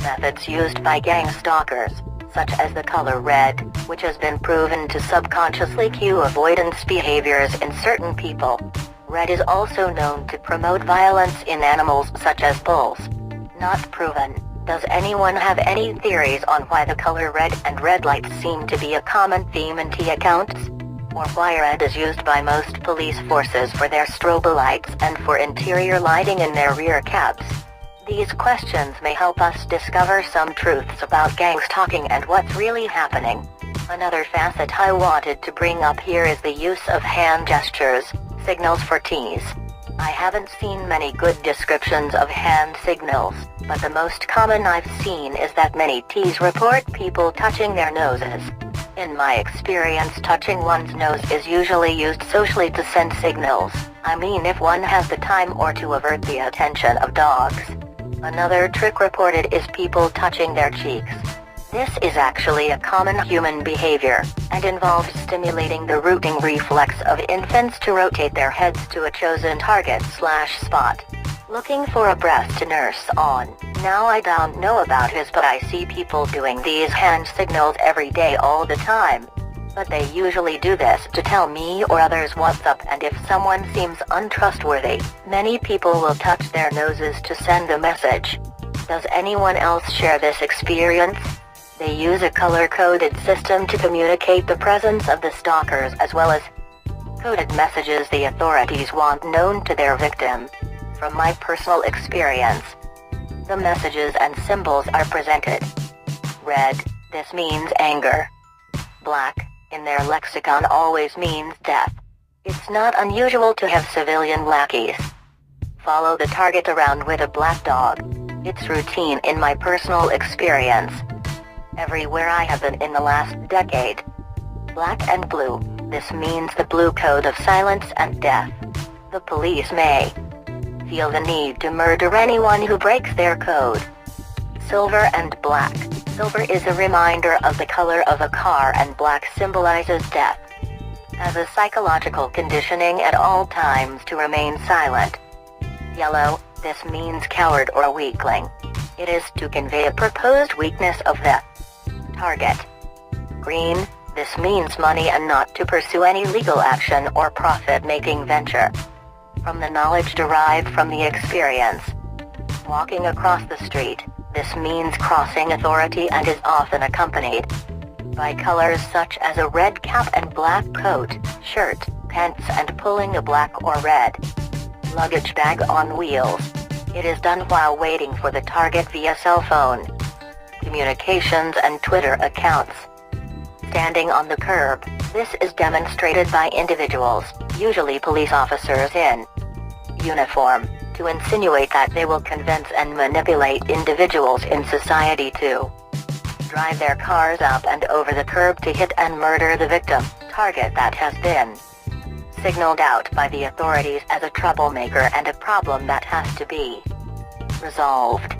Methods used by gang stalkers, such as the color red, which has been proven to subconsciously cue avoidance behaviors in certain people. Red is also known to promote violence in animals such as bulls. Not proven. Does anyone have any theories on why the color red and red lights seem to be a common theme in T accounts? Or why red is used by most police forces for their strobe lights and for interior lighting in their rear cabs? These questions may help us discover some truths about gang stalking and what's really happening. Another facet I wanted to bring up here is the use of hand gestures, signals for Ts. I haven't seen many good descriptions of hand signals, but the most common I've seen is that many Ts report people touching their noses. In my experience, touching one's nose is usually used socially to send signals. I mean, if one has the time or to avert the attention of dogs. Another trick reported is people touching their cheeks. This is actually a common human behavior, and involves stimulating the rooting reflex of infants to rotate their heads to a chosen target/spot. Looking for a breast to nurse on. Now I don't know about his, but I see people doing these hand signals every day all the time. But they usually do this to tell me or others what's up, and if someone seems untrustworthy, many people will touch their noses to send a message. Does anyone else share this experience? They use a color-coded system to communicate the presence of the stalkers, as well as coded messages the authorities want known to their victim. From my personal experience, the messages and symbols are presented. Red, this means anger. Black, in their lexicon, always means death. It's not unusual to have civilian lackeys follow the target around with a black dog. It's routine in my personal experience. Everywhere I have been in the last decade. Black and blue, this means the blue code of silence and death. The police may feel the need to murder anyone who breaks their code. Silver and black. Silver is a reminder of the color of a car, and black symbolizes death. As a psychological conditioning at all times to remain silent. Yellow, this means coward or weakling. It is to convey a proposed weakness of the target. Green, this means money and not to pursue any legal action or profit-making venture. From the knowledge derived from the experience. Walking across the street, this means crossing authority and is often accompanied by colors such as a red cap and black coat, shirt, pants, and pulling a black or red luggage bag on wheels. It is done while waiting for the target via cell phone communications and Twitter accounts. Standing on the curb, this is demonstrated by individuals, usually police officers in uniform, to insinuate that they will convince and manipulate individuals in society to drive their cars up and over the curb to hit and murder the victim, target that has been signaled out by the authorities as a troublemaker and a problem that has to be resolved.